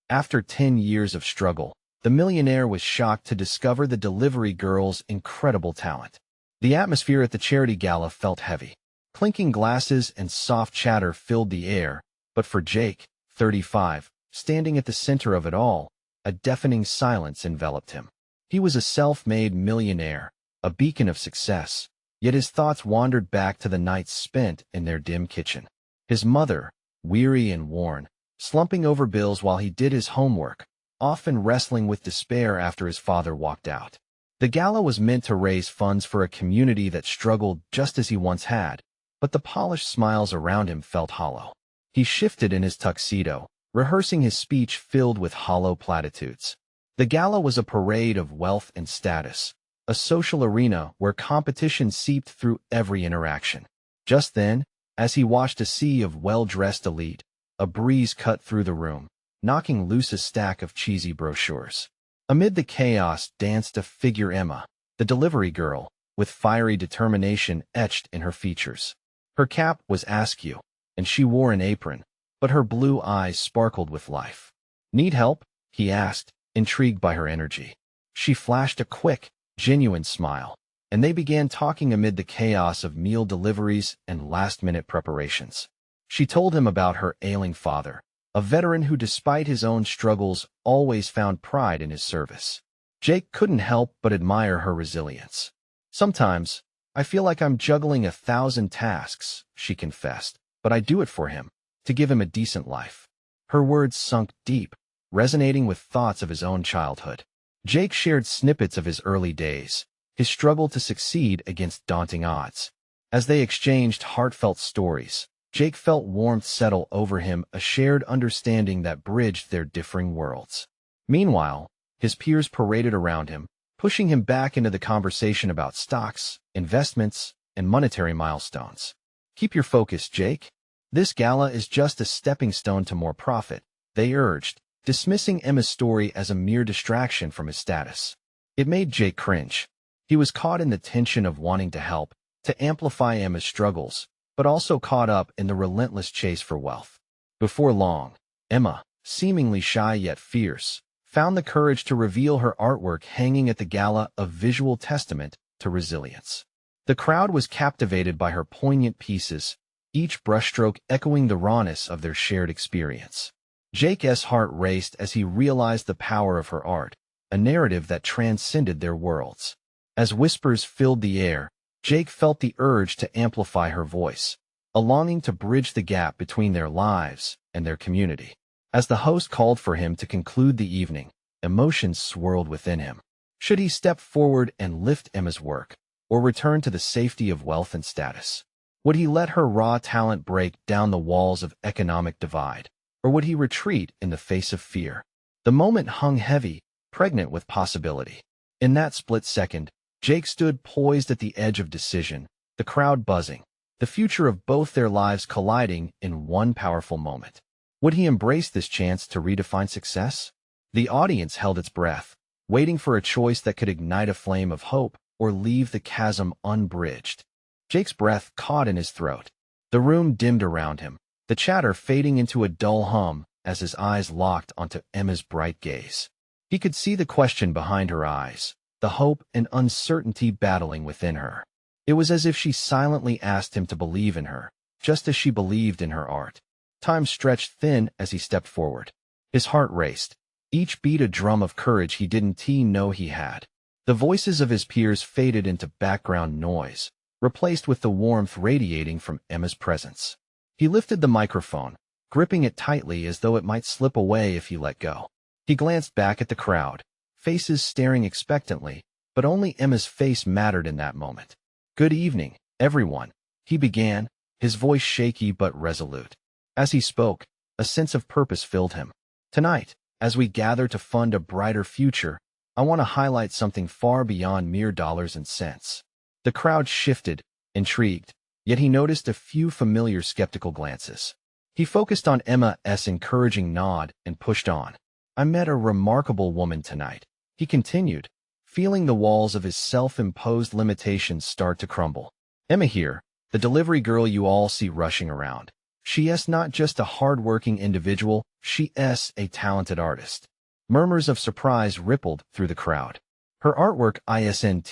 After 10 years of struggle, the millionaire was shocked to discover the delivery girl's incredible talent. The atmosphere at the charity gala felt heavy. Clinking glasses and soft chatter filled the air, but for Jake, 35, standing at the center of it all, a deafening silence enveloped him. He was a self-made millionaire, a beacon of success, yet his thoughts wandered back to the nights spent in their dim kitchen. His mother, weary and worn, slumping over bills while he did his homework, often wrestling with despair after his father walked out. The gala was meant to raise funds for a community that struggled just as he once had, but the polished smiles around him felt hollow. He shifted in his tuxedo, rehearsing his speech filled with hollow platitudes. The gala was a parade of wealth and status, a social arena where competition seeped through every interaction. Just then, as he watched a sea of well-dressed elite, a breeze cut through the room, knocking loose a stack of cheesy brochures. Amid the chaos danced a figure, Emma, the delivery girl, with fiery determination etched in her features. Her cap was askew, and she wore an apron, but her blue eyes sparkled with life. "Need help?" he asked, intrigued by her energy. She flashed a quick, genuine smile, and they began talking amid the chaos of meal deliveries and last-minute preparations. She told him about her ailing father, a veteran who, despite his own struggles, always found pride in his service. Jake couldn't help but admire her resilience. "Sometimes, I feel like I'm juggling 1,000 tasks," she confessed, "but I do it for him, to give him a decent life." Her words sunk deep, resonating with thoughts of his own childhood. Jake shared snippets of his early days, his struggle to succeed against daunting odds. As they exchanged heartfelt stories, Jake felt warmth settle over him, a shared understanding that bridged their differing worlds. Meanwhile, his peers paraded around him, pushing him back into the conversation about stocks, investments, and monetary milestones. "Keep your focus, Jake. This gala is just a stepping stone to more profit," they urged, dismissing Emma's story as a mere distraction from his status. It made Jake cringe. He was caught in the tension of wanting to help, to amplify Emma's struggles, but also caught up in the relentless chase for wealth. Before long, Emma, seemingly shy yet fierce, found the courage to reveal her artwork hanging at the gala, a visual testament to resilience. The crowd was captivated by her poignant pieces, each brushstroke echoing the rawness of their shared experience. Jake's heart raced as he realized the power of her art, a narrative that transcended their worlds. As whispers filled the air, Jake felt the urge to amplify her voice, a longing to bridge the gap between their lives and their community. As the host called for him to conclude the evening, emotions swirled within him. Should he step forward and lift Emma's work, or return to the safety of wealth and status? Would he let her raw talent break down the walls of economic divide, or would he retreat in the face of fear? The moment hung heavy, pregnant with possibility. In that split second, Jake stood poised at the edge of decision, the crowd buzzing, the future of both their lives colliding in one powerful moment. Would he embrace this chance to redefine success? The audience held its breath, waiting for a choice that could ignite a flame of hope or leave the chasm unbridged. Jake's breath caught in his throat. The room dimmed around him, the chatter fading into a dull hum as his eyes locked onto Emma's bright gaze. He could see the question behind her eyes, the hope and uncertainty battling within her. It was as if she silently asked him to believe in her, just as she believed in her art. Time stretched thin as he stepped forward. His heart raced, each beat a drum of courage he didn't know he had. The voices of his peers faded into background noise, replaced with the warmth radiating from Emma's presence. He lifted the microphone, gripping it tightly as though it might slip away if he let go. He glanced back at the crowd, faces staring expectantly, but only Emma's face mattered in that moment. "Good evening, everyone," he began, his voice shaky but resolute. As he spoke, a sense of purpose filled him. "Tonight, as we gather to fund a brighter future, I want to highlight something far beyond mere dollars and cents." The crowd shifted, intrigued, yet he noticed a few familiar skeptical glances. He focused on Emma's encouraging nod and pushed on. "I met a remarkable woman tonight," he continued, feeling the walls of his self-imposed limitations start to crumble. "Emma here, the delivery girl you all see rushing around. She's not just a hard-working individual, she's a talented artist. Murmurs of surprise rippled through the crowd. Her artwork isn't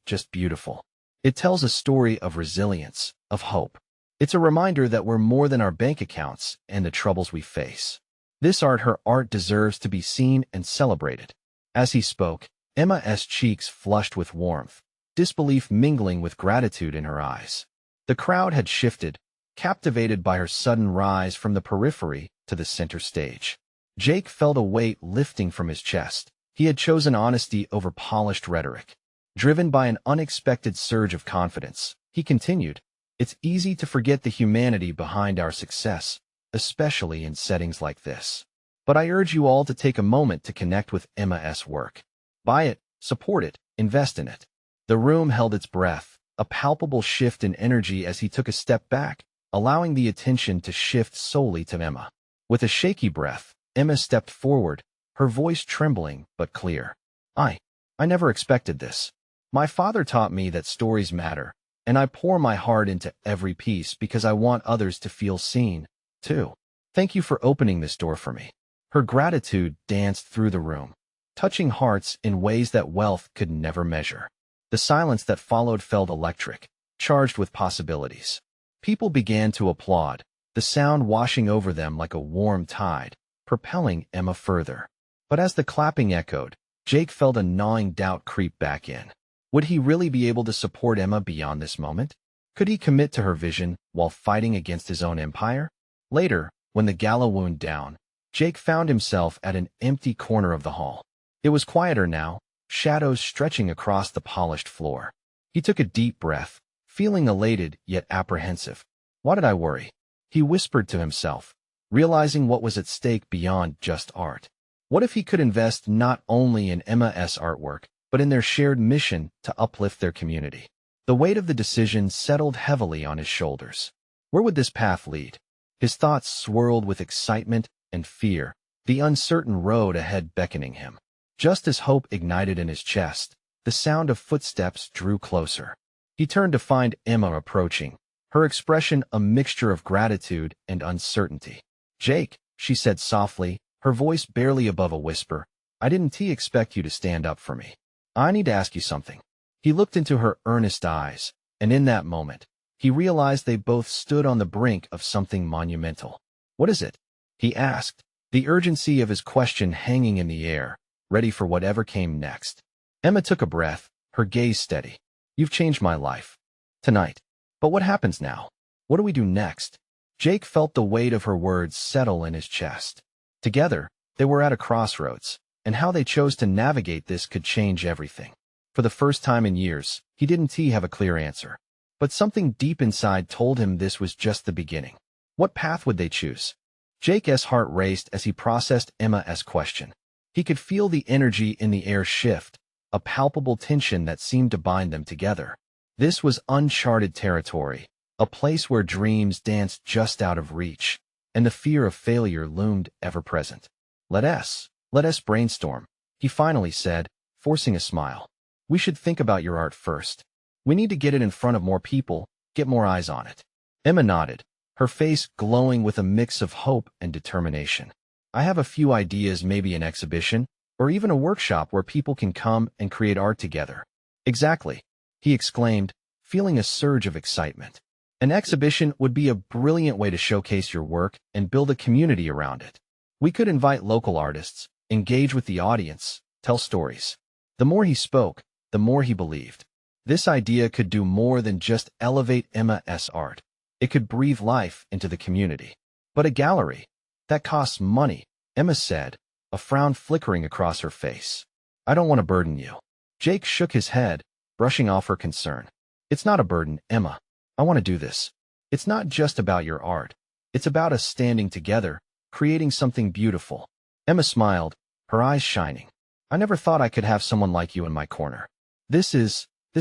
just beautiful. It tells a story of resilience, of hope. It's a reminder that we're more than our bank accounts and the troubles we face. Her art deserves to be seen and celebrated. As he spoke, Emma's cheeks flushed with warmth, disbelief mingling with gratitude in her eyes. The crowd had shifted, captivated by her sudden rise from the periphery to the center stage. Jake felt a weight lifting from his chest. He had chosen honesty over polished rhetoric. Driven by an unexpected surge of confidence, he continued, "It's easy to forget the humanity behind our success, especially in settings like this. But I urge you all to take a moment to connect with Emma's work. Buy it, support it, invest in it." The room held its breath, a palpable shift in energy as he took a step back, allowing the attention to shift solely to Emma. With a shaky breath, Emma stepped forward, her voice trembling but clear. I never expected this. My father taught me that stories matter, and I pour my heart into every piece because I want others to feel seen, too. Thank you for opening this door for me." Her gratitude danced through the room, touching hearts in ways that wealth could never measure. The silence that followed felt electric, charged with possibilities. People began to applaud, the sound washing over them like a warm tide, propelling Emma further. But as the clapping echoed, Jake felt a gnawing doubt creep back in. Would he really be able to support Emma beyond this moment? Could he commit to her vision while fighting against his own empire? Later, when the gala wound down, Jake found himself at an empty corner of the hall. It was quieter now, shadows stretching across the polished floor. He took a deep breath, feeling elated yet apprehensive. "Why did I worry?" he whispered to himself, realizing what was at stake beyond just art. What if he could invest not only in Emma's artwork, but in their shared mission to uplift their community? The weight of the decision settled heavily on his shoulders. Where would this path lead? His thoughts swirled with excitement and fear, the uncertain road ahead beckoning him. Just as hope ignited in his chest, the sound of footsteps drew closer. He turned to find Emma approaching, her expression a mixture of gratitude and uncertainty. "Jake," she said softly, her voice barely above a whisper, "I didn't expect you to stand up for me. I need to ask you something." He looked into her earnest eyes, and in that moment, he realized they both stood on the brink of something monumental. "What is it?" he asked, the urgency of his question hanging in the air, ready for whatever came next. Emma took a breath, her gaze steady. "You've changed my life. Tonight. But what happens now? What do we do next?" Jake felt the weight of her words settle in his chest. Together, they were at a crossroads, and how they chose to navigate this could change everything. For the first time in years, he didn't have a clear answer. But something deep inside told him this was just the beginning. What path would they choose? Jake's heart raced as he processed Emma's question. He could feel the energy in the air shift, a palpable tension that seemed to bind them together. This was uncharted territory, a place where dreams danced just out of reach, and the fear of failure loomed ever-present. Let us brainstorm," he finally said, forcing a smile. "We should think about your art first. We need to get it in front of more people, get more eyes on it." Emma nodded, her face glowing with a mix of hope and determination. "I have a few ideas, maybe an exhibition, or even a workshop where people can come and create art together." "Exactly," he exclaimed, feeling a surge of excitement. "An exhibition would be a brilliant way to showcase your work and build a community around it. We could invite local artists, engage with the audience, tell stories." The more he spoke, the more he believed. This idea could do more than just elevate Emma's art. It could breathe life into the community. "But a gallery, that costs money," Emma said, a frown flickering across her face. "I don't want to burden you." Jake shook his head, brushing off her concern. "It's not a burden, Emma. I want to do this. It's not just about your art. It's about us standing together, creating something beautiful." Emma smiled, her eyes shining. "I never thought I could have someone like you in my corner. This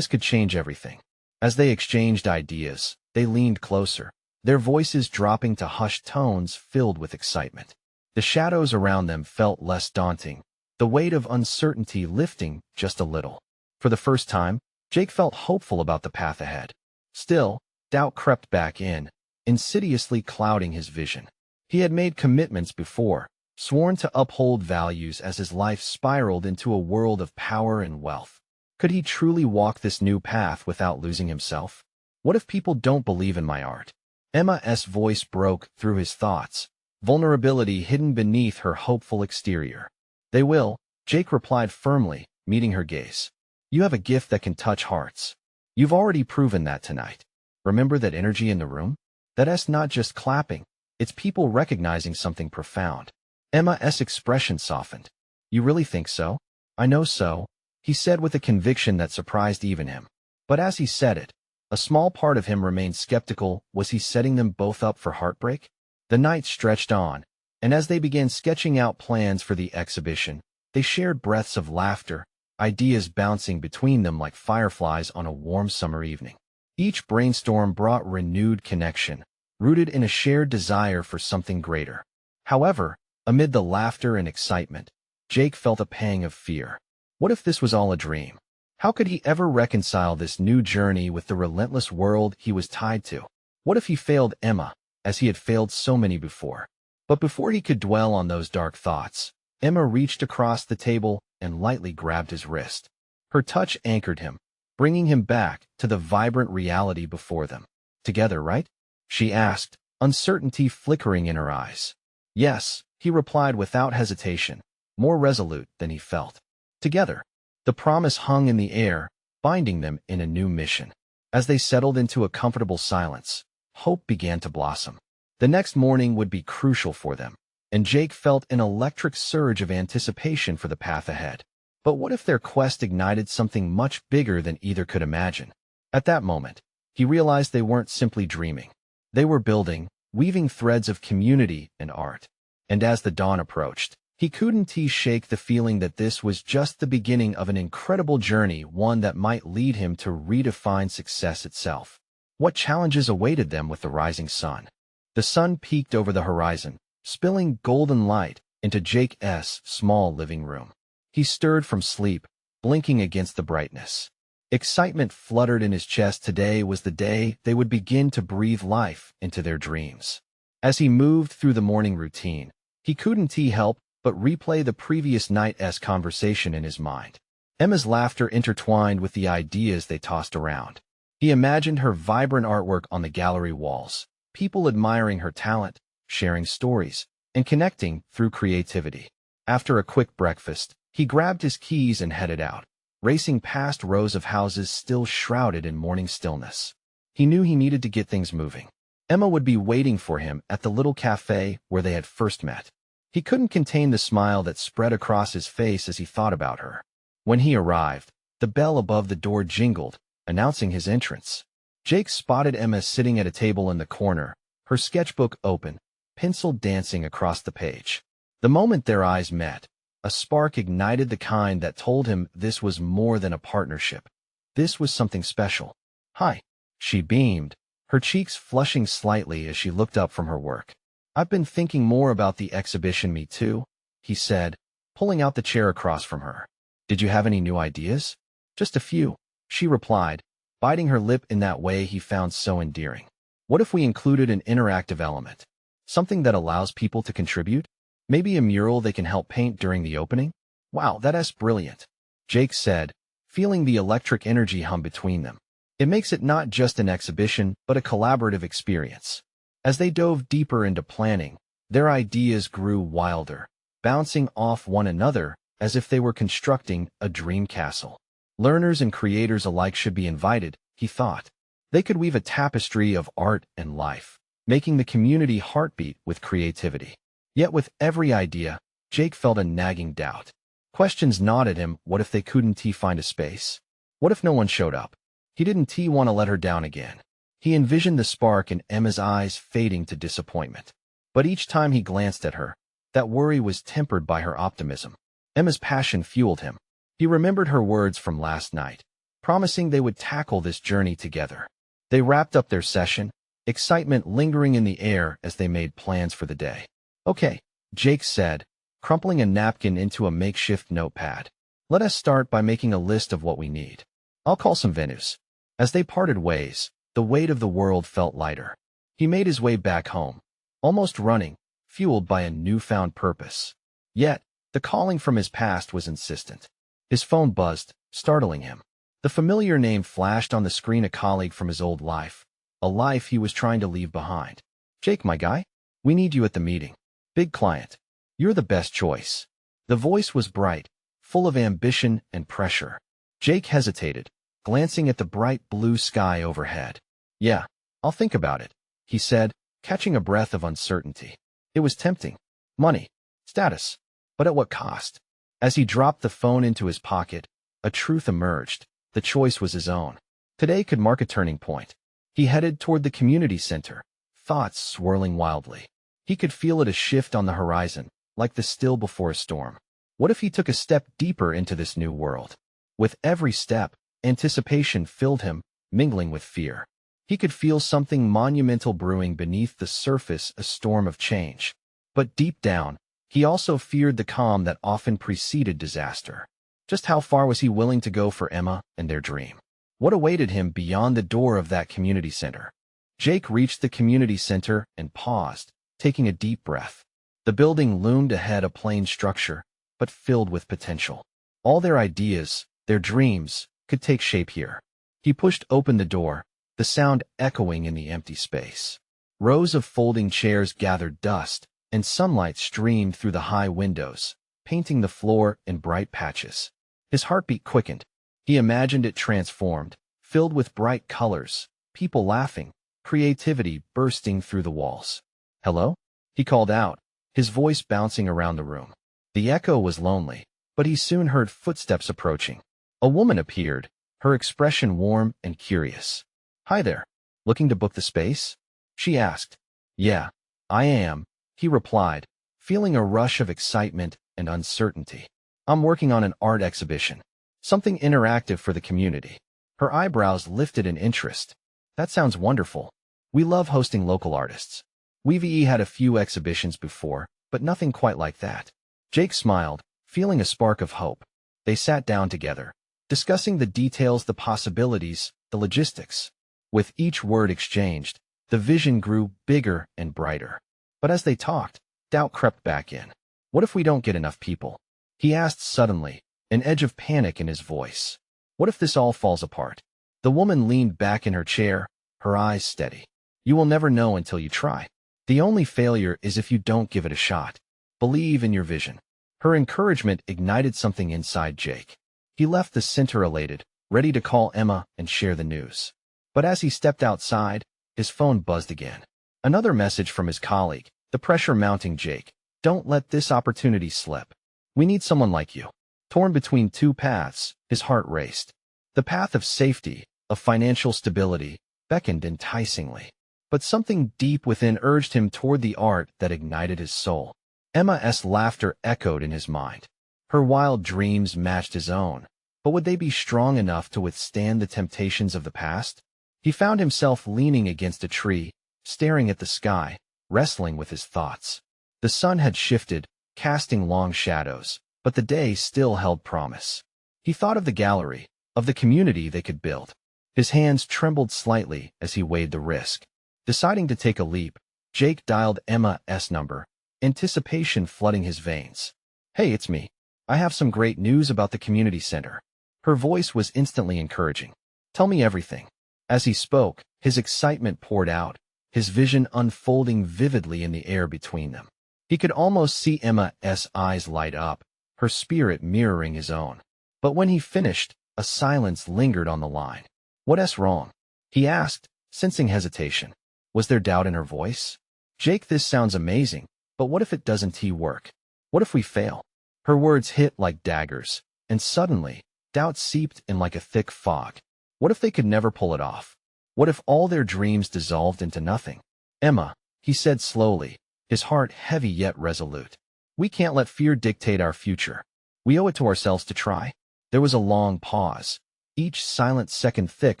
could change everything." As they exchanged ideas, they leaned closer, their voices dropping to hushed tones filled with excitement. The shadows around them felt less daunting, the weight of uncertainty lifting just a little. For the first time, Jake felt hopeful about the path ahead. Still, doubt crept back in, insidiously clouding his vision. He had made commitments before, sworn to uphold values as his life spiraled into a world of power and wealth. Could he truly walk this new path without losing himself? What if people don't believe in my art? Emma's voice broke through his thoughts, vulnerability hidden beneath her hopeful exterior. They will, Jake replied firmly, meeting her gaze. You have a gift that can touch hearts. You've already proven that tonight. Remember that energy in the room? That's not just clapping. It's people recognizing something profound. Emma's expression softened. You really think so? I know so, he said with a conviction that surprised even him. But as he said it, a small part of him remained skeptical. Was he setting them both up for heartbreak? The night stretched on, and as they began sketching out plans for the exhibition, they shared breaths of laughter, ideas bouncing between them like fireflies on a warm summer evening. Each brainstorm brought renewed connection, rooted in a shared desire for something greater. However, amid the laughter and excitement, Jake felt a pang of fear. What if this was all a dream? How could he ever reconcile this new journey with the relentless world he was tied to? What if he failed Emma, as he had failed so many before? But before he could dwell on those dark thoughts, Emma reached across the table and lightly grabbed his wrist. Her touch anchored him, bringing him back to the vibrant reality before them. Together, right? She asked, uncertainty flickering in her eyes. Yes, he replied without hesitation, more resolute than he felt. Together. The promise hung in the air, binding them in a new mission. As they settled into a comfortable silence, hope began to blossom. The next morning would be crucial for them, and Jake felt an electric surge of anticipation for the path ahead. But what if their quest ignited something much bigger than either could imagine? At that moment, he realized they weren't simply dreaming. They were building, weaving threads of community and art. And as the dawn approached, he couldn't shake the feeling that this was just the beginning of an incredible journey, one that might lead him to redefine success itself. What challenges awaited them with the rising sun? The sun peeked over the horizon, spilling golden light into Jake's small living room. He stirred from sleep, blinking against the brightness. Excitement fluttered in his chest. Today was the day they would begin to breathe life into their dreams. As he moved through the morning routine, he couldn't help but replay the previous night's conversation in his mind. Emma's laughter intertwined with the ideas they tossed around. He imagined her vibrant artwork on the gallery walls, people admiring her talent, sharing stories, and connecting through creativity. After a quick breakfast, he grabbed his keys and headed out, racing past rows of houses still shrouded in morning stillness. He knew he needed to get things moving. Emma would be waiting for him at the little cafe where they had first met. He couldn't contain the smile that spread across his face as he thought about her. When he arrived, the bell above the door jingled, announcing his entrance. Jake spotted Emma sitting at a table in the corner, her sketchbook open, pencil dancing across the page. The moment their eyes met, a spark ignited, the kind that told him this was more than a partnership. This was something special. Hi, she beamed, her cheeks flushing slightly as she looked up from her work. I've been thinking more about the exhibition. Me too, he said, pulling out the chair across from her. Did you have any new ideas? Just a few, she replied, biting her lip in that way he found so endearing. What if we included an interactive element? Something that allows people to contribute? Maybe a mural they can help paint during the opening? Wow, that's brilliant, Jake said, feeling the electric energy hum between them. It makes it not just an exhibition, but a collaborative experience. As they dove deeper into planning, their ideas grew wilder, bouncing off one another as if they were constructing a dream castle. Learners and creators alike should be invited, he thought. They could weave a tapestry of art and life, making the community heartbeat with creativity. Yet with every idea, Jake felt a nagging doubt. Questions gnawed at him. What if they couldn't find a space? What if no one showed up? He didn't want to let her down again. He envisioned the spark in Emma's eyes fading to disappointment. But each time he glanced at her, that worry was tempered by her optimism. Emma's passion fueled him. He remembered her words from last night, promising they would tackle this journey together. They wrapped up their session, excitement lingering in the air as they made plans for the day. Okay, Jake said, crumpling a napkin into a makeshift notepad. Let us start by making a list of what we need. I'll call some venues. As they parted ways, the weight of the world felt lighter. He made his way back home, almost running, fueled by a newfound purpose. Yet, the calling from his past was insistent. His phone buzzed, startling him. The familiar name flashed on the screen, a colleague from his old life, a life he was trying to leave behind. "Jake, my guy, we need you at the meeting. Big client. You're the best choice." The voice was bright, full of ambition and pressure. Jake hesitated, glancing at the bright blue sky overhead. "Yeah, I'll think about it," he said, catching a breath of uncertainty. It was tempting. Money, status, but at what cost? As he dropped the phone into his pocket, a truth emerged. The choice was his own. Today could mark a turning point. He headed toward the community center, thoughts swirling wildly. He could feel it, a shift on the horizon, like the still before a storm. What if he took a step deeper into this new world? With every step, anticipation filled him, mingling with fear. He could feel something monumental brewing beneath the surface, a storm of change. But deep down, he also feared the calm that often preceded disaster. Just how far was he willing to go for Emma and their dream? What awaited him beyond the door of that community center? Jake reached the community center and paused, taking a deep breath. The building loomed ahead, a plain structure, but filled with potential. All their ideas, their dreams, could take shape here. He pushed open the door, the sound echoing in the empty space. Rows of folding chairs gathered dust, and sunlight streamed through the high windows, painting the floor in bright patches. His heartbeat quickened. He imagined it transformed, filled with bright colors, people laughing, creativity bursting through the walls. "Hello?" he called out, his voice bouncing around the room. The echo was lonely, but he soon heard footsteps approaching. A woman appeared, her expression warm and curious. "Hi there. Looking to book the space?" she asked. "Yeah, I am," he replied, feeling a rush of excitement and uncertainty. "I'm working on an art exhibition. Something interactive for the community." Her eyebrows lifted in interest. "That sounds wonderful. We love hosting local artists. We've had a few exhibitions before, but nothing quite like that." Jake smiled, feeling a spark of hope. They sat down together, discussing the details, the possibilities, the logistics. With each word exchanged, the vision grew bigger and brighter. But as they talked, doubt crept back in. "What if we don't get enough people?" he asked suddenly, an edge of panic in his voice. "What if this all falls apart?" The woman leaned back in her chair, her eyes steady. "You will never know until you try. The only failure is if you don't give it a shot. Believe in your vision." Her encouragement ignited something inside Jake. He left the center elated, ready to call Emma and share the news. But as he stepped outside, his phone buzzed again. Another message from his colleague, the pressure mounting. "Jake, don't let this opportunity slip. We need someone like you." Torn between two paths, his heart raced. The path of safety, of financial stability, beckoned enticingly. But something deep within urged him toward the art that ignited his soul. Emma's laughter echoed in his mind. Her wild dreams matched his own, but would they be strong enough to withstand the temptations of the past? He found himself leaning against a tree, staring at the sky, wrestling with his thoughts. The sun had shifted, casting long shadows, but the day still held promise. He thought of the gallery, of the community they could build. His hands trembled slightly as he weighed the risk. Deciding to take a leap, Jake dialed Emma's number, anticipation flooding his veins. "Hey, it's me. I have some great news about the community center." Her voice was instantly encouraging. "Tell me everything." As he spoke, his excitement poured out, his vision unfolding vividly in the air between them. He could almost see Emma's eyes light up, her spirit mirroring his own. But when he finished, a silence lingered on the line. "What's wrong?" he asked, sensing hesitation. Was there doubt in her voice? "Jake, this sounds amazing, but what if it doesn't work? What if we fail?" Her words hit like daggers, and suddenly, doubt seeped in like a thick fog. What if they could never pull it off? What if all their dreams dissolved into nothing? "Emma," he said slowly, his heart heavy yet resolute. "We can't let fear dictate our future. We owe it to ourselves to try." There was a long pause, each silent second thick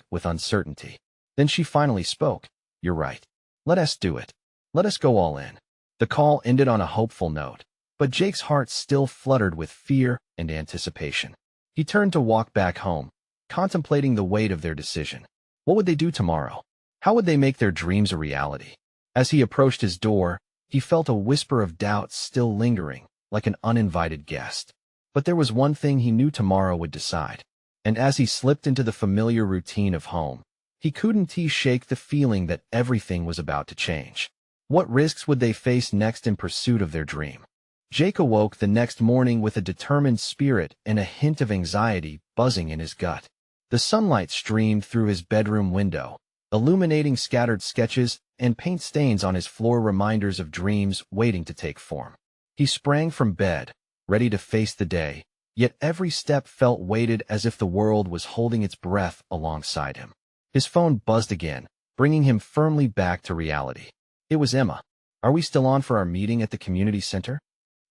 with uncertainty. Then she finally spoke. "You're right. Let us do it. Let us go all in." The call ended on a hopeful note, but Jake's heart still fluttered with fear and anticipation. He turned to walk back home, contemplating the weight of their decision. What would they do tomorrow? How would they make their dreams a reality? As he approached his door, he felt a whisper of doubt still lingering, like an uninvited guest. But there was one thing he knew tomorrow would decide. And as he slipped into the familiar routine of home, he couldn't shake the feeling that everything was about to change. What risks would they face next in pursuit of their dream? Jake awoke the next morning with a determined spirit and a hint of anxiety buzzing in his gut. The sunlight streamed through his bedroom window, illuminating scattered sketches and paint stains on his floor, reminders of dreams waiting to take form. He sprang from bed, ready to face the day, yet every step felt weighted as if the world was holding its breath alongside him. His phone buzzed again, bringing him firmly back to reality. It was Emma. "Are we still on for our meeting at the community center?"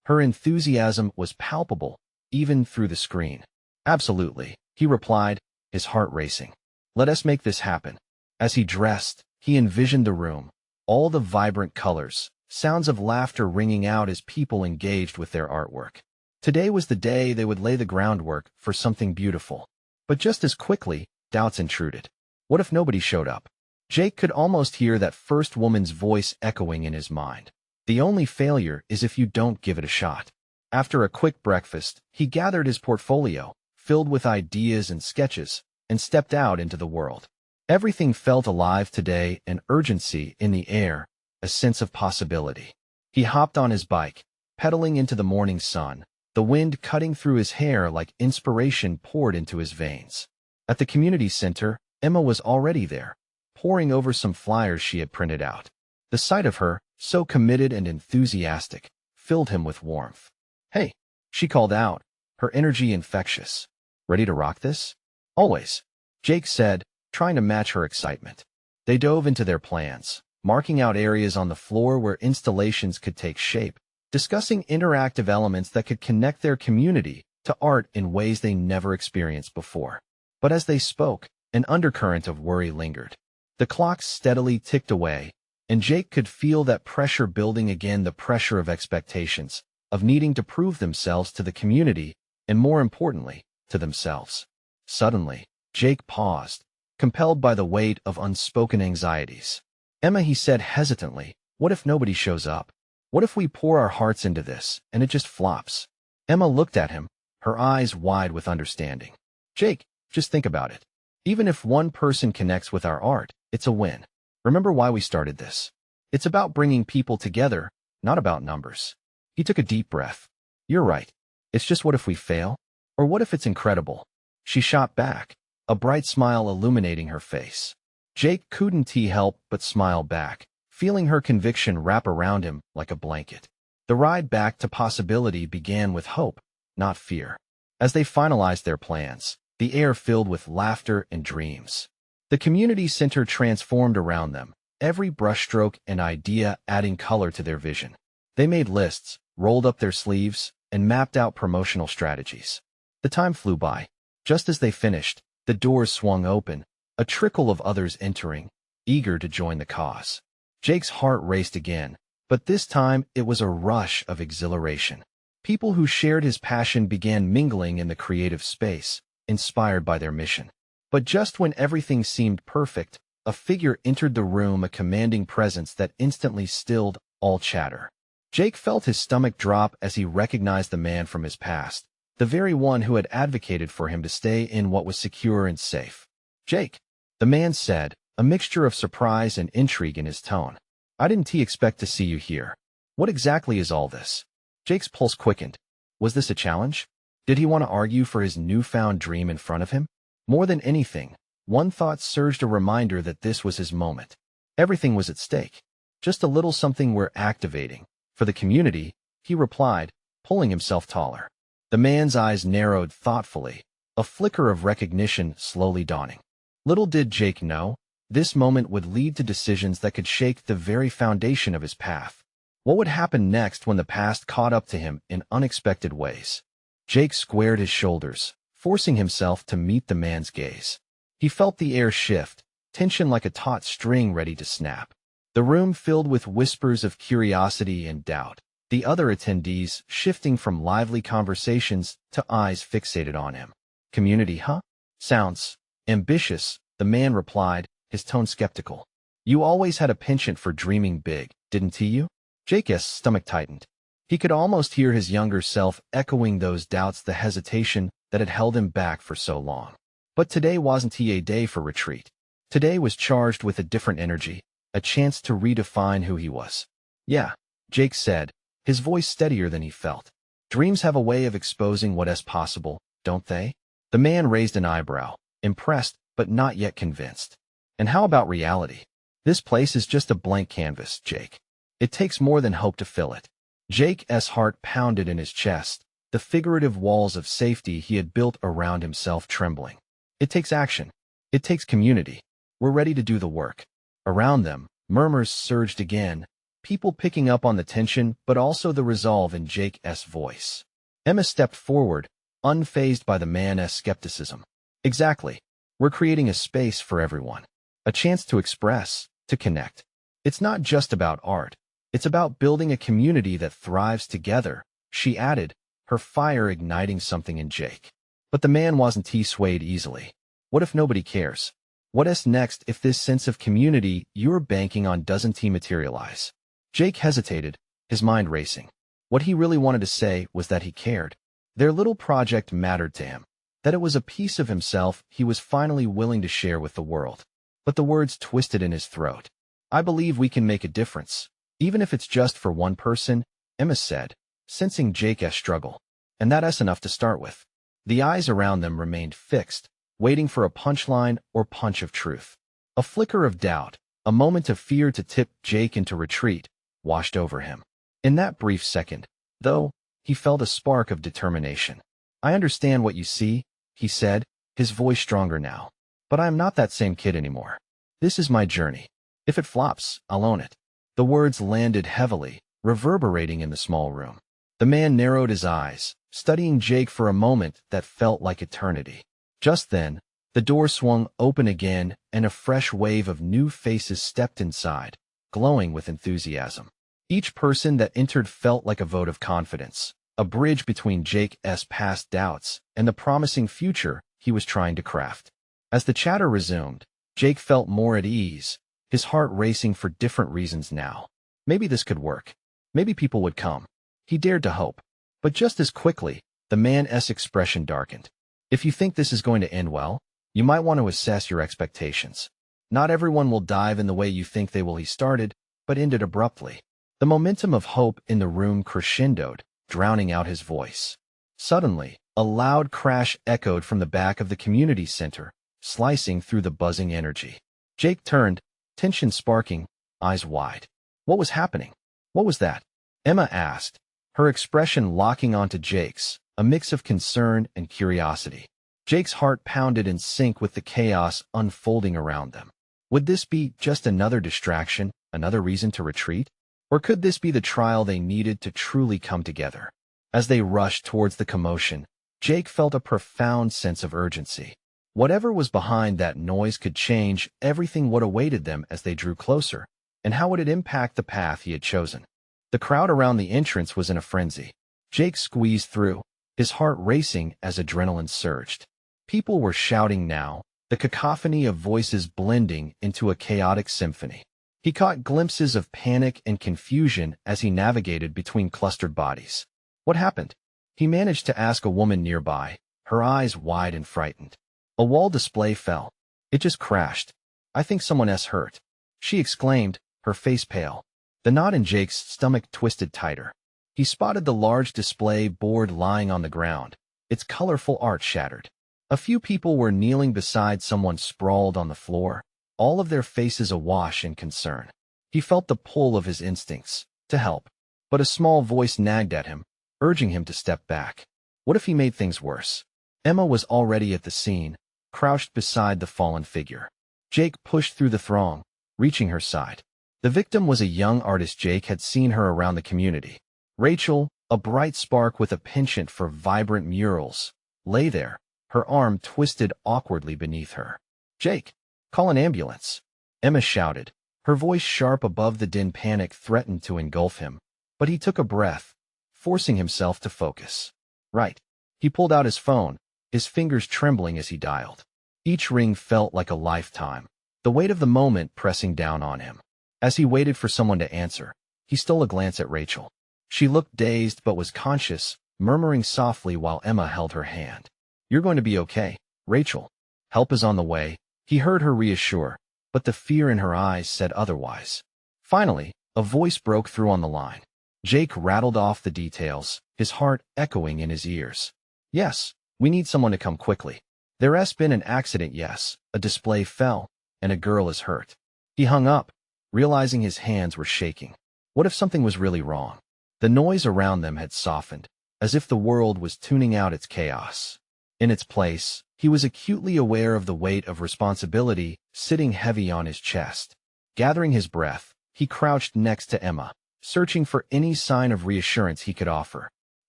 Her enthusiasm was palpable, even through the screen. "Absolutely," he replied, his heart racing. "Let us make this happen." As he dressed, he envisioned the room, all the vibrant colors, sounds of laughter ringing out as people engaged with their artwork. Today was the day they would lay the groundwork for something beautiful. But just as quickly, doubts intruded. What if nobody showed up? Jake could almost hear that first woman's voice echoing in his mind. The only failure is if you don't give it a shot. After a quick breakfast, he gathered his portfolio, filled with ideas and sketches, and stepped out into the world. Everything felt alive today, an urgency in the air, a sense of possibility. He hopped on his bike, pedaling into the morning sun, the wind cutting through his hair like inspiration poured into his veins. At the community center, Emma was already there, poring over some flyers she had printed out. The sight of her, so committed and enthusiastic, filled him with warmth. "Hey," she called out, her energy infectious. "Ready to rock this?" "Always," Jake said, trying to match her excitement. They dove into their plans, marking out areas on the floor where installations could take shape, discussing interactive elements that could connect their community to art in ways they never experienced before. But as they spoke, an undercurrent of worry lingered. The clock steadily ticked away, and Jake could feel that pressure building again, the pressure of expectations, of needing to prove themselves to the community, and more importantly, to themselves. Suddenly, Jake paused, compelled by the weight of unspoken anxieties. "Emma," he said hesitantly, "what if nobody shows up? What if we pour our hearts into this, and it just flops?" Emma looked at him, her eyes wide with understanding. "Jake, just think about it. Even if one person connects with our art, it's a win. Remember why we started this. It's about bringing people together, not about numbers." He took a deep breath. "You're right. It's just what if we fail? Or what if it's incredible?" She shot back, a bright smile illuminating her face. Jake couldn't help but smile back, feeling her conviction wrap around him like a blanket. The ride back to possibility began with hope, not fear. As they finalized their plans, the air filled with laughter and dreams. The community center transformed around them, every brushstroke and idea adding color to their vision. They made lists, rolled up their sleeves, and mapped out promotional strategies. The time flew by. Just as they finished, the doors swung open, a trickle of others entering, eager to join the cause. Jake's heart raced again, but this time it was a rush of exhilaration. People who shared his passion began mingling in the creative space, inspired by their mission. But just when everything seemed perfect, a figure entered the room, a commanding presence that instantly stilled all chatter. Jake felt his stomach drop as he recognized the man from his past, the very one who had advocated for him to stay in what was secure and safe. "Jake," the man said, a mixture of surprise and intrigue in his tone. "I didn't expect to see you here. What exactly is all this?" Jake's pulse quickened. Was this a challenge? Did he want to argue for his newfound dream in front of him? More than anything, one thought surged, a reminder that this was his moment. Everything was at stake. "Just a little something we're activating. For the community," he replied, pulling himself taller. The man's eyes narrowed thoughtfully, a flicker of recognition slowly dawning. Little did Jake know, this moment would lead to decisions that could shake the very foundation of his path. What would happen next when the past caught up to him in unexpected ways? Jake squared his shoulders, forcing himself to meet the man's gaze. He felt the air shift, tension like a taut string ready to snap. The room filled with whispers of curiosity and doubt, the other attendees shifting from lively conversations to eyes fixated on him. "Community, huh? Sounds ambitious," the man replied, his tone skeptical. You always had a penchant for dreaming big, didn't you? Jake's stomach tightened. He could almost hear his younger self echoing those doubts, the hesitation that had held him back for so long. But today wasn't a day for retreat. Today was charged with a different energy, a chance to redefine who he was. Yeah, Jake said, his voice steadier than he felt. Dreams have a way of exposing what is possible, don't they? The man raised an eyebrow, impressed but not yet convinced. And how about reality? This place is just a blank canvas, Jake. It takes more than hope to fill it. Jake's heart pounded in his chest, the figurative walls of safety he had built around himself trembling. It takes action. It takes community. We're ready to do the work. Around them, murmurs surged again, people picking up on the tension but also the resolve in Jake's voice. Emma stepped forward, unfazed by the man's skepticism. Exactly. We're creating a space for everyone. A chance to express, to connect. It's not just about art. It's about building a community that thrives together, she added, her fire igniting something in Jake. But the man wasn't swayed easily. What if nobody cares? What's next if this sense of community you're banking on doesn't materialize? Jake hesitated, his mind racing. What he really wanted to say was that he cared. Their little project mattered to him, that it was a piece of himself he was finally willing to share with the world. But the words twisted in his throat. I believe we can make a difference, even if it's just for one person, Emma said, sensing Jake's struggle. And that's enough to start with. The eyes around them remained fixed, waiting for a punchline or punch of truth. A flicker of doubt, a moment of fear to tip Jake into retreat, washed over him. In that brief second, though, he felt a spark of determination. I understand what you see, he said, his voice stronger now. But I am not that same kid anymore. This is my journey. If it flops, I'll own it. The words landed heavily, reverberating in the small room. The man narrowed his eyes, studying Jake for a moment that felt like eternity. Just then, the door swung open again and a fresh wave of new faces stepped inside, glowing with enthusiasm. Each person that entered felt like a vote of confidence, a bridge between Jake's past doubts and the promising future he was trying to craft. As the chatter resumed, Jake felt more at ease, his heart racing for different reasons now. Maybe this could work. Maybe people would come. He dared to hope. But just as quickly, the man's expression darkened. If you think this is going to end well, you might want to assess your expectations. Not everyone will dive in the way you think they will. He started, but ended abruptly. The momentum of hope in the room crescendoed, drowning out his voice. Suddenly, a loud crash echoed from the back of the community center, slicing through the buzzing energy. Jake turned, tension sparking, eyes wide. What was happening? What was that? Emma asked, her expression locking onto Jake's, a mix of concern and curiosity. Jake's heart pounded in sync with the chaos unfolding around them. Would this be just another distraction, another reason to retreat? Or could this be the trial they needed to truly come together? As they rushed towards the commotion, Jake felt a profound sense of urgency. Whatever was behind that noise could change everything what awaited them as they drew closer, and how would it impact the path he had chosen? The crowd around the entrance was in a frenzy. Jake squeezed through, his heart racing as adrenaline surged. People were shouting now, the cacophony of voices blending into a chaotic symphony. He caught glimpses of panic and confusion as he navigated between clustered bodies. What happened? He managed to ask a woman nearby, her eyes wide and frightened. A wall display fell. It just crashed. I think someone's hurt, she exclaimed, her face pale. The knot in Jake's stomach twisted tighter. He spotted the large display board lying on the ground, its colorful art shattered. A few people were kneeling beside someone sprawled on the floor, all of their faces awash in concern. He felt the pull of his instincts, to help, but a small voice nagged at him, urging him to step back. What if he made things worse? Emma was already at the scene, crouched beside the fallen figure. Jake pushed through the throng, reaching her side. The victim was a young artist. Jake had seen her around the community. Rachel, a bright spark with a penchant for vibrant murals, lay there, her arm twisted awkwardly beneath her. Jake, call an ambulance, Emma shouted, her voice sharp above the din. Panic threatened to engulf him, but he took a breath, forcing himself to focus. Right. He pulled out his phone, his fingers trembling as he dialed. Each ring felt like a lifetime, the weight of the moment pressing down on him. As he waited for someone to answer, he stole a glance at Rachel. She looked dazed but was conscious, murmuring softly while Emma held her hand. "You're going to be okay, Rachel. Help is on the way," he heard her reassure, but the fear in her eyes said otherwise. Finally, a voice broke through on the line. Jake rattled off the details, his heart echoing in his ears. "Yes, we need someone to come quickly. There's been an accident, yes, a display fell, and a girl is hurt." He hung up, realizing his hands were shaking. What if something was really wrong? The noise around them had softened, as if the world was tuning out its chaos. In its place, he was acutely aware of the weight of responsibility sitting heavy on his chest. Gathering his breath, he crouched next to Emma, searching for any sign of reassurance he could offer.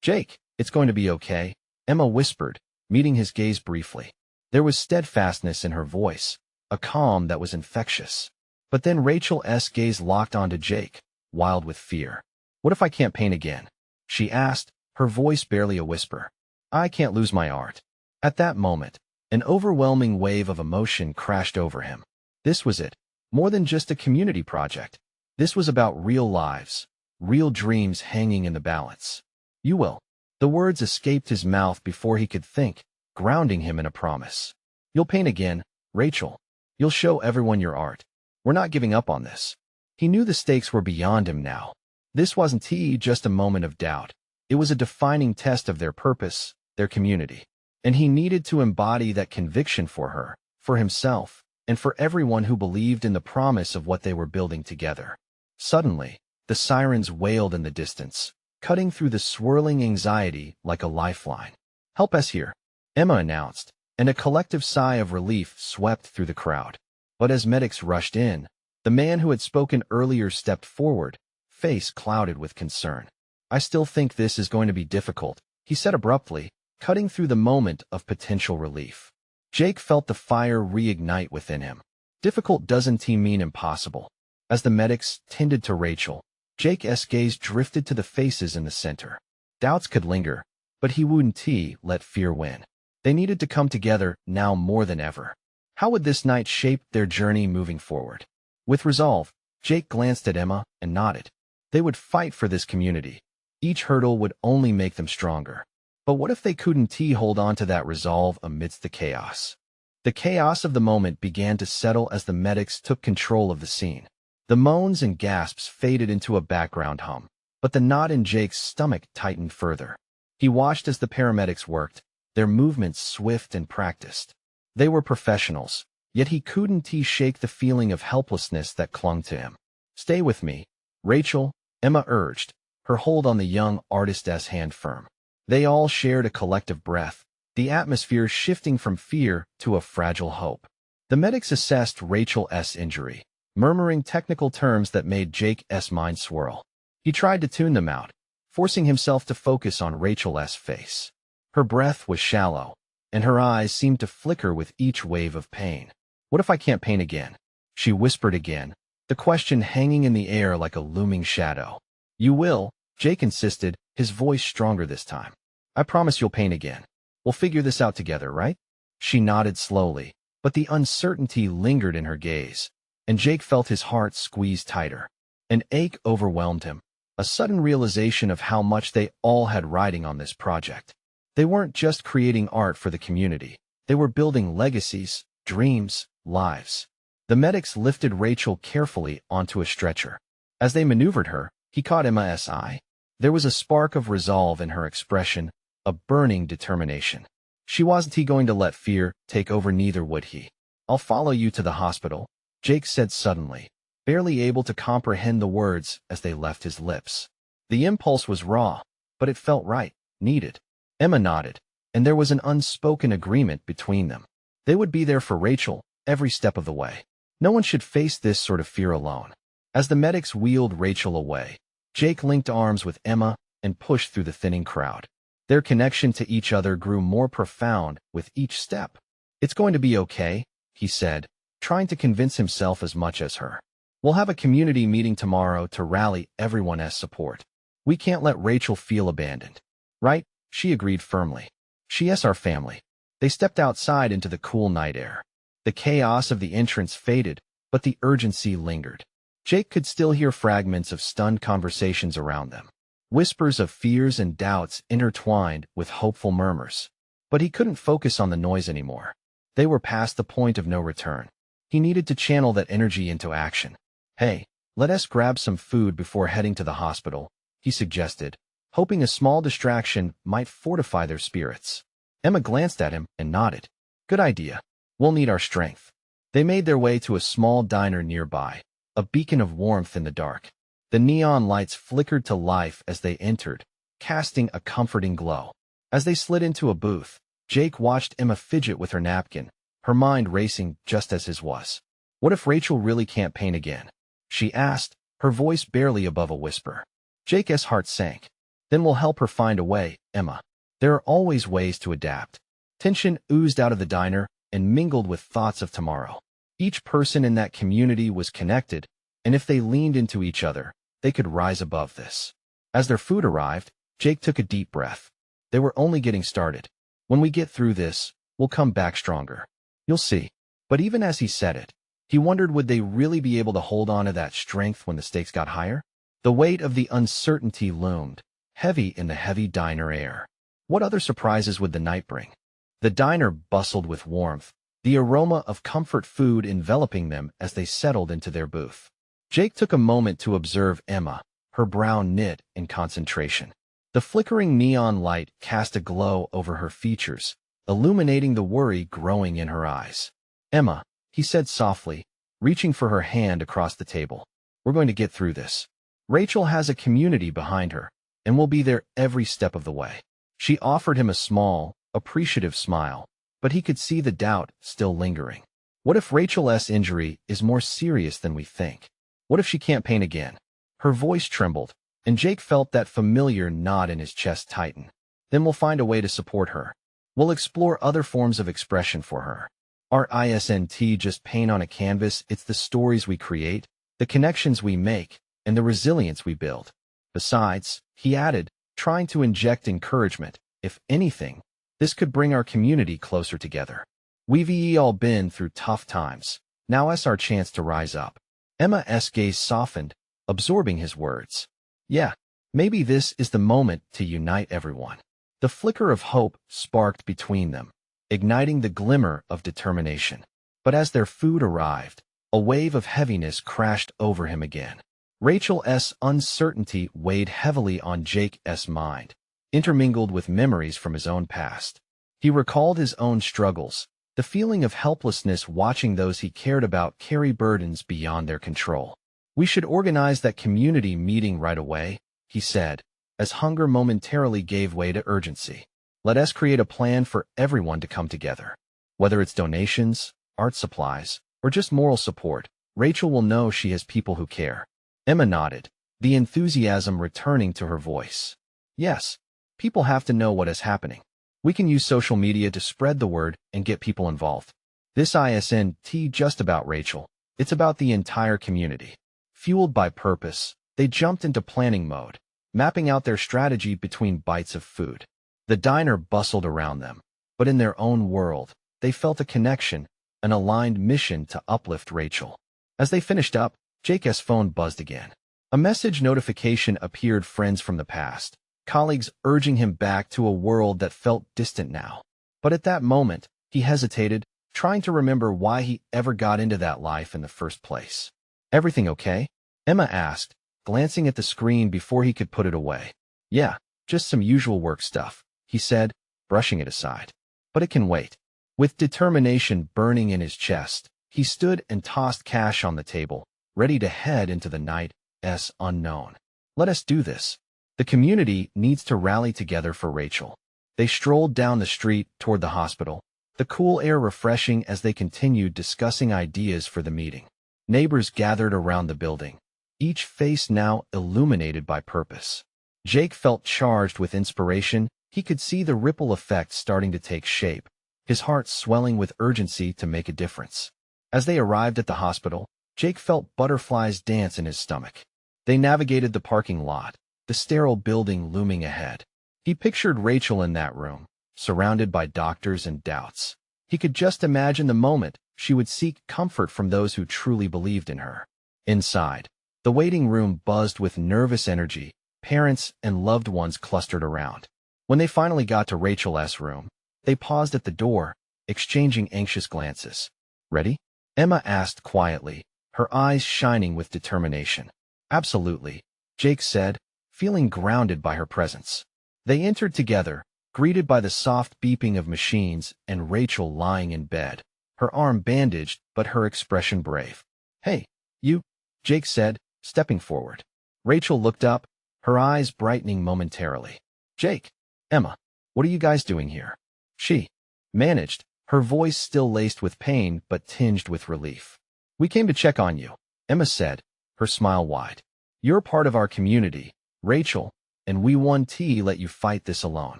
"Jake, it's going to be okay," Emma whispered, meeting his gaze briefly. There was steadfastness in her voice, a calm that was infectious. But then Rachel's gaze locked onto Jake, wild with fear. "What if I can't paint again?" she asked, her voice barely a whisper. "I can't lose my art." At that moment, an overwhelming wave of emotion crashed over him. This was it. More than just a community project. This was about real lives, real dreams hanging in the balance. "You will." The words escaped his mouth before he could think, grounding him in a promise. "You'll paint again, Rachel. You'll show everyone your art. We're not giving up on this." He knew the stakes were beyond him now. This wasn't just a moment of doubt. It was a defining test of their purpose, their community. And he needed to embody that conviction for her, for himself, and for everyone who believed in the promise of what they were building together. Suddenly, the sirens wailed in the distance, cutting through the swirling anxiety like a lifeline. "Help us here," Emma announced, and a collective sigh of relief swept through the crowd. But as medics rushed in, the man who had spoken earlier stepped forward, face clouded with concern. "I still think this is going to be difficult," he said abruptly, cutting through the moment of potential relief. Jake felt the fire reignite within him. Difficult doesn't mean impossible. As the medics tended to Rachel, Jake's gaze drifted to the faces in the center. Doubts could linger, but he wouldn't let fear win. They needed to come together now more than ever. How would this night shape their journey moving forward? With resolve, Jake glanced at Emma and nodded. They would fight for this community. Each hurdle would only make them stronger. But what if they couldn't hold on to that resolve amidst the chaos? The chaos of the moment began to settle as the medics took control of the scene. The moans and gasps faded into a background hum, but the knot in Jake's stomach tightened further. He watched as the paramedics worked, their movements swift and practiced. They were professionals, yet he couldn't shake the feeling of helplessness that clung to him. "Stay with me, Rachel," Emma urged, her hold on the young artist's hand firm. They all shared a collective breath, the atmosphere shifting from fear to a fragile hope. The medics assessed Rachel's injury, murmuring technical terms that made Jake's mind swirl. He tried to tune them out, forcing himself to focus on Rachel's face. Her breath was shallow, and her eyes seemed to flicker with each wave of pain. "What if I can't paint again?" she whispered again, the question hanging in the air like a looming shadow. "You will," Jake insisted, his voice stronger this time. "I promise you'll paint again. We'll figure this out together, right?" She nodded slowly, but the uncertainty lingered in her gaze, and Jake felt his heart squeeze tighter. An ache overwhelmed him, a sudden realization of how much they all had riding on this project. They weren't just creating art for the community. They were building legacies, dreams, lives. The medics lifted Rachel carefully onto a stretcher. As they maneuvered her, he caught Emma's eye. There was a spark of resolve in her expression, a burning determination. She wasn't going to let fear take over, neither would he. "I'll follow you to the hospital," Jake said suddenly, barely able to comprehend the words as they left his lips. The impulse was raw, but it felt right, needed. Emma nodded, and there was an unspoken agreement between them. They would be there for Rachel every step of the way. No one should face this sort of fear alone. As the medics wheeled Rachel away, Jake linked arms with Emma and pushed through the thinning crowd. Their connection to each other grew more profound with each step. "It's going to be okay," he said, trying to convince himself as much as her. "We'll have a community meeting tomorrow to rally everyone's support. We can't let Rachel feel abandoned." "Right," she agreed firmly. "She's our family." They stepped outside into the cool night air. The chaos of the entrance faded, but the urgency lingered. Jake could still hear fragments of stunned conversations around them. Whispers of fears and doubts intertwined with hopeful murmurs. But he couldn't focus on the noise anymore. They were past the point of no return. He needed to channel that energy into action. "Hey, let us grab some food before heading to the hospital," he suggested, hoping a small distraction might fortify their spirits. Emma glanced at him and nodded. "Good idea. We'll need our strength." They made their way to a small diner nearby, a beacon of warmth in the dark. The neon lights flickered to life as they entered, casting a comforting glow. As they slid into a booth, Jake watched Emma fidget with her napkin, her mind racing just as his was. "What if Rachel really can't paint again?" she asked, her voice barely above a whisper. Jake's heart sank. "Then we'll help her find a way, Emma. There are always ways to adapt." Tension oozed out of the diner and mingled with thoughts of tomorrow. Each person in that community was connected, and if they leaned into each other, they could rise above this. As their food arrived, Jake took a deep breath. They were only getting started. "When we get through this, we'll come back stronger. You'll see." But even as he said it, he wondered, would they really be able to hold on to that strength when the stakes got higher? The weight of the uncertainty loomed, heavy in the heavy diner air. What other surprises would the night bring? The diner bustled with warmth, the aroma of comfort food enveloping them as they settled into their booth. Jake took a moment to observe Emma, her brow knit in concentration. The flickering neon light cast a glow over her features, illuminating the worry growing in her eyes. "Emma," he said softly, reaching for her hand across the table. "We're going to get through this. Rachel has a community behind her, and we'll be there every step of the way." She offered him a small, appreciative smile, but he could see the doubt still lingering. What if Rachel's injury is more serious than we think? What if she can't paint again? Her voice trembled, and Jake felt that familiar knot in his chest tighten. "Then we'll find a way to support her. We'll explore other forms of expression for her. Art isn't just paint on a canvas, it's the stories we create, the connections we make, and the resilience we build." Besides, he added, trying to inject encouragement, "if anything, this could bring our community closer together. We've all been through tough times. Now it's our chance to rise up." Emma's gaze softened, absorbing his words. "Yeah, maybe this is the moment to unite everyone." The flicker of hope sparked between them, igniting the glimmer of determination. But as their food arrived, a wave of heaviness crashed over him again. Rachel's uncertainty weighed heavily on Jake's mind, intermingled with memories from his own past. He recalled his own struggles, the feeling of helplessness watching those he cared about carry burdens beyond their control. "We should organize that community meeting right away," he said, as hunger momentarily gave way to urgency. "Let us create a plan for everyone to come together. Whether it's donations, art supplies, or just moral support, Rachel will know she has people who care." Emma nodded, the enthusiasm returning to her voice. "Yes, people have to know what is happening. We can use social media to spread the word and get people involved. This isn't just about Rachel, it's about the entire community." Fueled by purpose, they jumped into planning mode, mapping out their strategy between bites of food. The diner bustled around them, but in their own world, they felt a connection, an aligned mission to uplift Rachel. As they finished up, Jake's phone buzzed again. A message notification appeared: friends from the past, colleagues urging him back to a world that felt distant now. But at that moment, he hesitated, trying to remember why he ever got into that life in the first place. "Everything okay?" Emma asked, glancing at the screen before he could put it away. "Yeah, just some usual work stuff," he said, brushing it aside. "But it can wait." With determination burning in his chest, he stood and tossed cash on the table, ready to head into the night's unknown. "Let us do this. The community needs to rally together for Rachel." They strolled down the street toward the hospital, the cool air refreshing as they continued discussing ideas for the meeting. Neighbors gathered around the building, each face now illuminated by purpose. Jake felt charged with inspiration. He could see the ripple effect starting to take shape, his heart swelling with urgency to make a difference. As they arrived at the hospital, Jake felt butterflies dance in his stomach. They navigated the parking lot, the sterile building looming ahead. He pictured Rachel in that room, surrounded by doctors and doubts. He could just imagine the moment she would seek comfort from those who truly believed in her. Inside, the waiting room buzzed with nervous energy. Parents and loved ones clustered around. When they finally got to Rachel's room, they paused at the door, exchanging anxious glances. "Ready?" Emma asked quietly, her eyes shining with determination. "Absolutely," Jake said, feeling grounded by her presence. They entered together, greeted by the soft beeping of machines and Rachel lying in bed, her arm bandaged but her expression brave. "Hey, you," Jake said, stepping forward. Rachel looked up, her eyes brightening momentarily. "Jake, Emma, what are you guys doing here?" She managed, her voice still laced with pain but tinged with relief. "We came to check on you," Emma said, her smile wide. "You're part of our community, Rachel, and we won't let you fight this alone."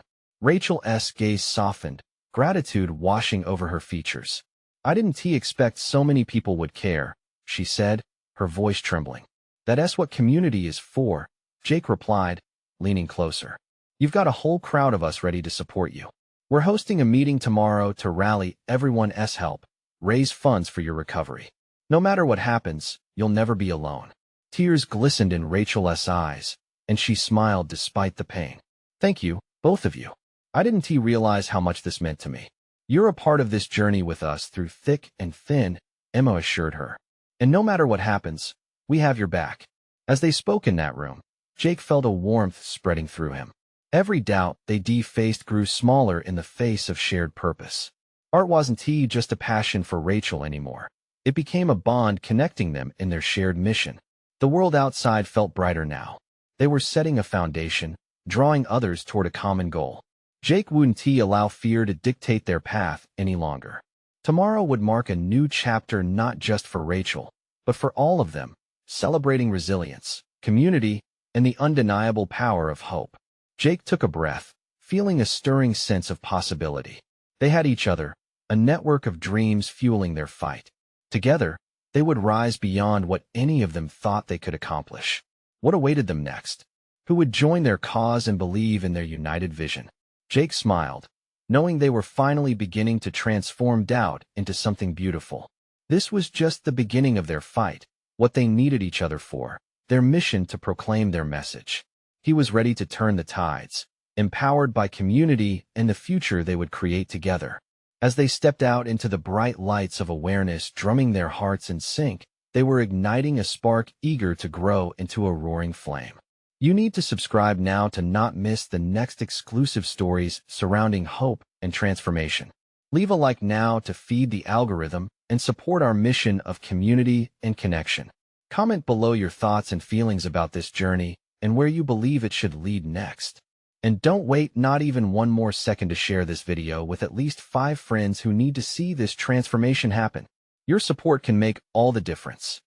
Rachel's gaze softened, gratitude washing over her features. "I didn't expect so many people would care," she said, her voice trembling. "That's what community is for," Jake replied, leaning closer. "You've got a whole crowd of us ready to support you. We're hosting a meeting tomorrow to rally everyone's help, raise funds for your recovery. No matter what happens, you'll never be alone." Tears glistened in Rachel's eyes, and she smiled despite the pain. "Thank you, both of you. I didn't realize how much this meant to me. You're a part of this journey with us through thick and thin," Emma assured her. "And no matter what happens, we have your back." As they spoke in that room, Jake felt a warmth spreading through him. Every doubt they faced grew smaller in the face of shared purpose. Art wasn't just a passion for Rachel anymore. It became a bond connecting them in their shared mission. The world outside felt brighter now. They were setting a foundation, drawing others toward a common goal. Jake wouldn't allow fear to dictate their path any longer. Tomorrow would mark a new chapter not just for Rachel, but for all of them, celebrating resilience, community, and the undeniable power of hope. Jake took a breath, feeling a stirring sense of possibility. They had each other, a network of dreams fueling their fight. Together, they would rise beyond what any of them thought they could accomplish. What awaited them next? Who would join their cause and believe in their united vision? Jake smiled, knowing they were finally beginning to transform doubt into something beautiful. This was just the beginning of their fight, what they needed each other for, their mission to proclaim their message. He was ready to turn the tides, empowered by community and the future they would create together. As they stepped out into the bright lights of awareness drumming their hearts in sync, they were igniting a spark eager to grow into a roaring flame. You need to subscribe now to not miss the next exclusive stories surrounding hope and transformation. Leave a like now to feed the algorithm and support our mission of community and connection. Comment below your thoughts and feelings about this journey and where you believe it should lead next. And don't wait not even one more second to share this video with at least 5 friends who need to see this transformation happen. Your support can make all the difference.